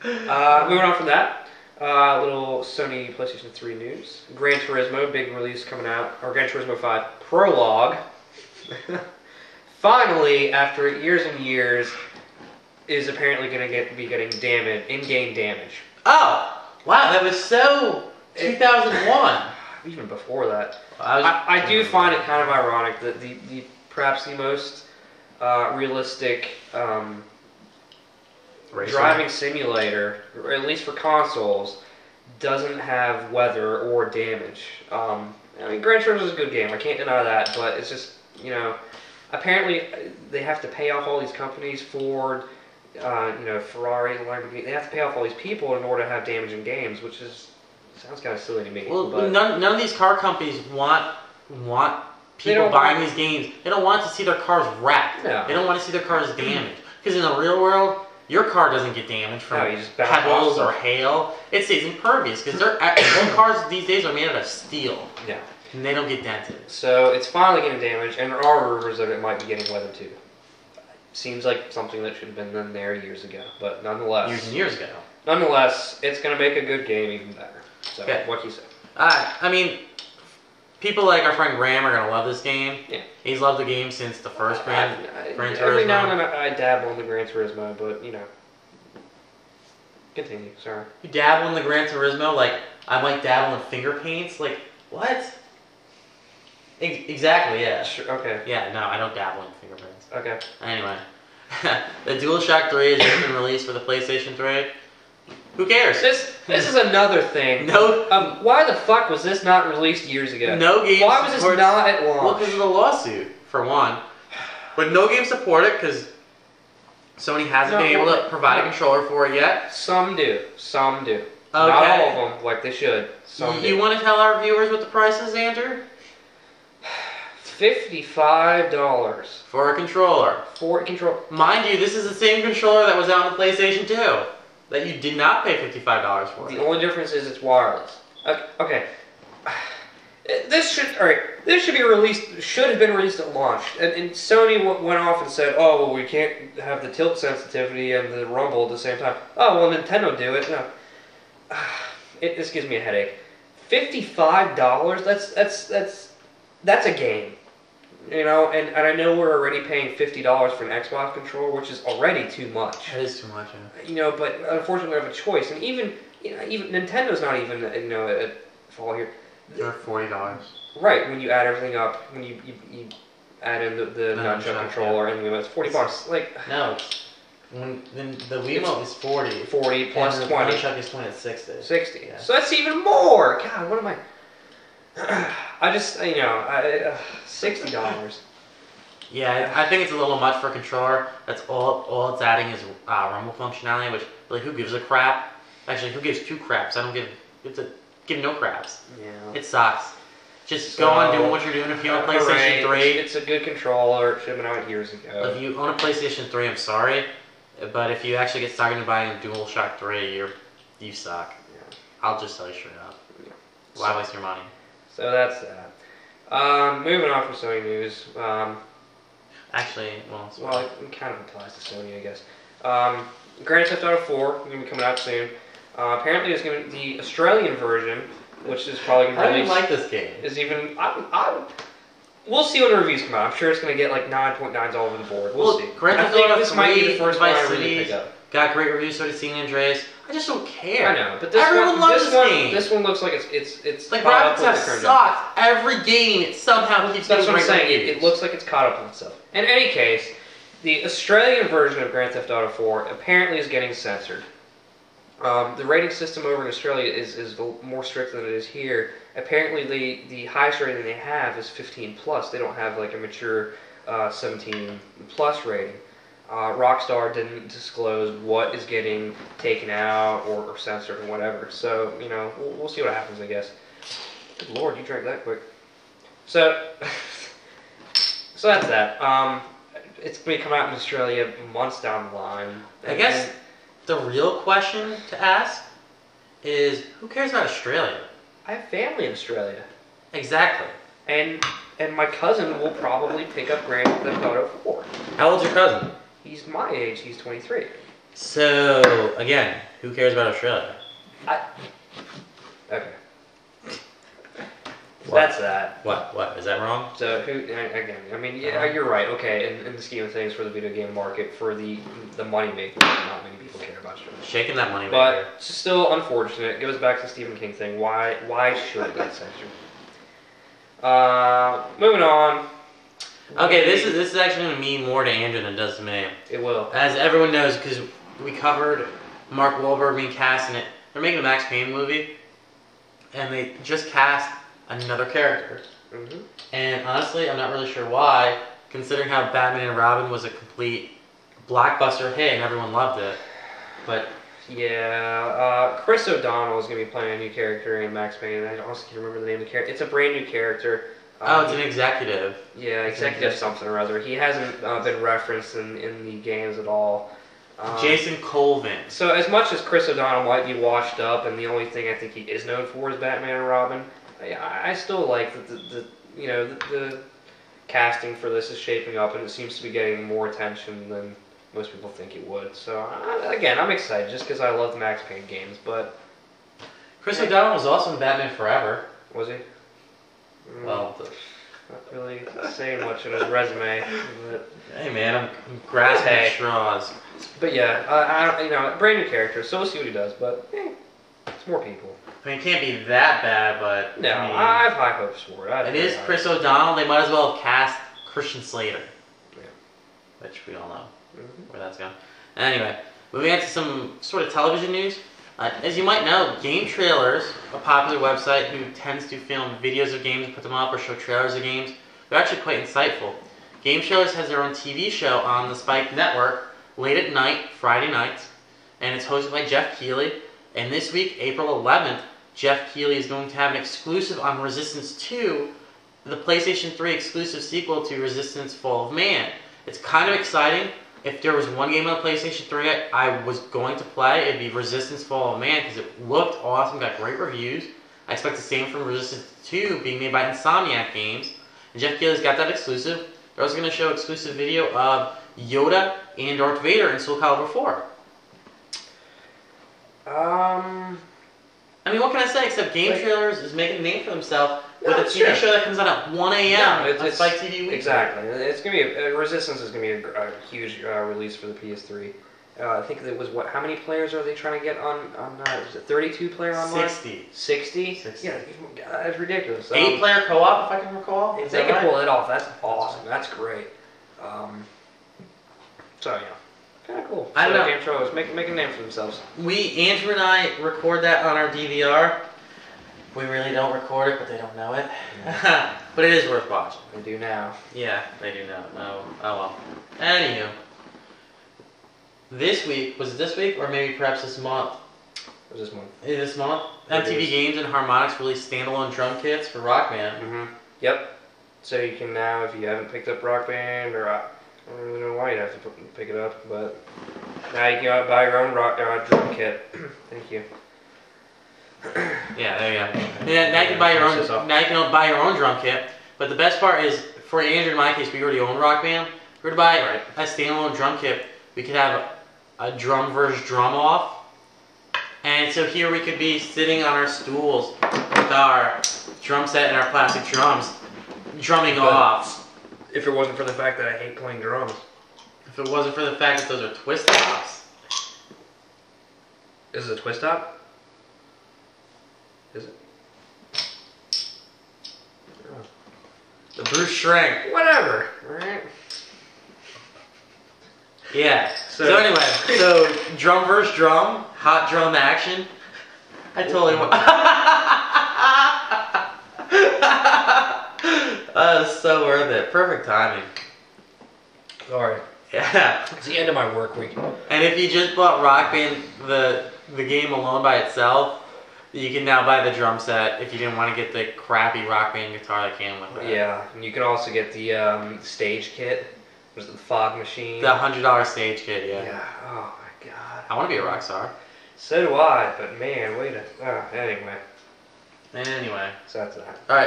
Moving on from that, little Sony PlayStation 3 news. Gran Turismo, big release coming out, or Gran Turismo 5 Prologue. Finally, after years and years, is apparently going to be getting in-game damage. Oh, wow, that was so 2001. Even before that. I do find it kind of ironic that the perhaps the most realistic driving simulator, or at least for consoles, doesn't have weather or damage. I mean, Gran Turismo is a good game. I can't deny that, but it's just, you know, apparently they have to pay off all these companies, Ford, you know, Ferrari, Lamborghini. They have to pay off all these people in order to have damage in games, which sounds kind of silly to me. Well, but none of these car companies want people buying these games. They don't want to see their cars wrecked. No. They don't want to see their cars damaged. Because in the real world, your car doesn't get damaged from pebbles or hail. It stays impervious because all cars these days are made out of steel. Yeah. And they don't get dented. So it's finally getting damaged, and there are rumors that it might be getting weather too. Seems like something that should have been done there years ago, but nonetheless. Years and years ago. Nonetheless, it's going to make a good game even better. So, what do you say? I mean, people like our friend Graham are going to love this game. Yeah. He's loved the game since the first Gran Turismo. Every now and then I dabble in the Gran Turismo, but, you know. Continue, sorry. You dabble in the Gran Turismo like I might dabble in finger paints? Like, what? Exactly, yeah. Sure, okay. Yeah, no, I don't dabble in finger paints. Okay. Anyway. The DualShock 3 has just been released for the PlayStation 3. Who cares? This is another thing. No. Why the fuck was this not released years ago? No game. Why was this not at launch? Well, because of the lawsuit, for one. But no game support it because Sony hasn't been able to provide a controller for it yet. Some do. Some do. Okay. Not all of them, like they should. Some do. You want to tell our viewers what the price is, Andrew? $55 for a controller. Mind you, this is the same controller that was out on the PlayStation 2 that you did not pay $55 for. The only difference is it's wireless. Okay. This should be released. Should have been released at launch. And Sony went off and said, "Oh well, we can't have the tilt sensitivity and the rumble at the same time." Oh well, Nintendo do it. No. This gives me a headache. $55. That's a game. You know, and I know we're already paying $50 for an Xbox controller, which is already too much. That is too much, yeah. You know, but unfortunately we have a choice, and even Nintendo's not even at fall here. They're $40. Right, when you add everything up, when you add in the nunchuck controller and it's $40. Like no, then the Wiimote is 40. 40 plus and 20. The nunchuck is 20 at 60. 60. Yeah. So that's even more. God, what am I? I just, $60. Yeah, I think it's a little much for a controller. That's all it's adding is rumble functionality, which, like, who gives a crap? Actually, who gives two craps? I don't give no craps. Yeah. It sucks. Just go on doing what you're doing if you own a PlayStation 3. It's a good controller. It should have been out years ago. If you own a PlayStation 3, I'm sorry. But if you actually get stuck into buying a DualShock 3, you suck. Yeah. I'll just tell you straight up. Yeah. Why waste your money? So that's that. Moving on from Sony news. Actually, it kind of applies to Sony, I guess. Grand Theft Auto 4 is going to be coming out soon. Apparently, it's going to be the Australian version, which is probably going to be released. I like this game. Is even we'll see when the reviews come out. I'm sure it's going to get like 9.9s all over the board. We'll see. Grand Theft Auto 3, this might be the first one I really pick up. Got great reviews, so did San Andreas. I just don't care. I know, but everyone loves this game. This one looks like it's like graphics have sucked. Every game it somehow keeps getting great reviews. It looks like it's caught up on itself. In any case, the Australian version of Grand Theft Auto 4 apparently is getting censored. The rating system over in Australia is more strict than it is here. Apparently, the highest rating they have is 15+. They don't have like a mature 17+ rating. Rockstar didn't disclose what is getting taken out or censored or whatever. So, we'll see what happens, I guess. Good Lord, you drank that quick. So, that's that. It's going to come out in Australia months down the line. I guess the real question to ask is, who cares about Australia? I have family in Australia. Exactly. And my cousin will probably pick up Grand Theft Auto 4. How old's your cousin? He's my age. He's 23. So, again, who cares about Australia? Okay. That's that. What? Is that wrong? So, again, I mean, yeah, you're right. Okay, in the scheme of things, for the video game market, for the money making, not many people care about Australia. Shaking that money maker. But it's still unfortunate. It goes back to the Stephen King thing. Why should it get censored? Moving on. Okay, this is actually going to mean more to Andrew than it does to me. It will. As everyone knows, because we covered Mark Wahlberg being cast in it. They're making a Max Payne movie, and they just cast another character. Mm-hmm. And honestly, I'm not really sure why, considering how Batman and Robin was a complete blockbuster hit and everyone loved it. But yeah, Chris O'Donnell is going to be playing a new character in Max Payne. I honestly can't remember the name of the character. It's a brand new character. It's an executive. Yeah, executive something or other. He hasn't been referenced in the games at all. Jason Colvin. So as much as Chris O'Donnell might be washed up, and the only thing I think he is known for is Batman and Robin, I still like that the casting for this is shaping up, and it seems to be getting more attention than most people think it would. So again, I'm excited just because I love the Max Payne games. But Chris O'Donnell was also in Batman Forever. Was he? Well, not really saying much in his resume. But hey man, I'm grasping at straws. But yeah, brand new character, so we'll see what he does. But it's more people. I mean, it can't be that bad, but no, I mean, I have high hopes for it. It is Chris O'Donnell. They might as well have cast Christian Slater, which we all know where that's going. Anyway, moving on to some sort of television news. As you might know, Game Trailers, a popular website who tends to film videos of games and put them up or show trailers of games, they're actually quite insightful. Game Trailers has their own TV show on the Spike Network late at night, Friday nights, and it's hosted by Jeff Keighley. And this week, April 11th, Jeff Keighley is going to have an exclusive on Resistance 2, the PlayStation 3 exclusive sequel to Resistance Fall of Man. It's kind of exciting. If there was one game on the PlayStation 3 I was going to play, it'd be Resistance Fall of Man, because it looked awesome, got great reviews. I expect the same from Resistance 2 being made by Insomniac Games. And Jeff Keighley's got that exclusive. They're also going to show exclusive video of Yoda and Darth Vader in Soul Calibur 4. I mean, what can I say except Game Trailers is making a name for themselves with a TV show that comes out at 1 a.m. on Spike TV Weekly. Exactly. It's going to be Resistance is going to be a huge release for the PS3. I think it was how many players are they trying to get on was it 32 player online? 60. 60? Yeah, that's ridiculous. 8 player co-op, if I can recall. If they can pull it off, that's awesome. That's great. So yeah. Kind of cool. I don't know. Game Trailers make a name for themselves. Andrew and I record that on our DVR. We really don't record it, but they don't know it. But it is worth watching. They do now. Yeah, they do now. Oh well. Anywho, this week, was it this week or maybe perhaps this month? It was this month. This month? MTV Games and Harmonix released standalone drum kits for Rock Band. Mm-hmm. Yep. So you can now, if you haven't picked up Rock Band, or I don't really know why you'd have to pick it up, but now you can buy your own drum kit. Thank you. Yeah, there you go. Yeah, now you can buy your own. Now you can buy your own drum kit. But the best part is, for Andrew, in my case, we already own Rock Band. If we were to buy a standalone drum kit, we could have a drum versus drum off. And so here we could be sitting on our stools with our drum set and our plastic drums, drumming off. If it wasn't for the fact that I hate playing drums. If it wasn't for the fact that those are twist tops. Is it a twist top? Is it? Oh. The Bruce Schrank. Whatever. Alright. Yeah. So anyway, so drum versus drum, hot drum action. I totally want. That was so worth it. Perfect timing. Sorry. Yeah. It's the end of my work week. And if you just bought Rock Band, the game alone by itself, you can now buy the drum set if you didn't want to get the crappy Rock Band guitar that came with it. Yeah, and you can also get the stage kit. Was it the fog machine? The $100 stage kit, yeah. Yeah. Oh my god. I want to be a rock star. So do I, but man, wait a... anyway. Anyway. So that's that. Alright.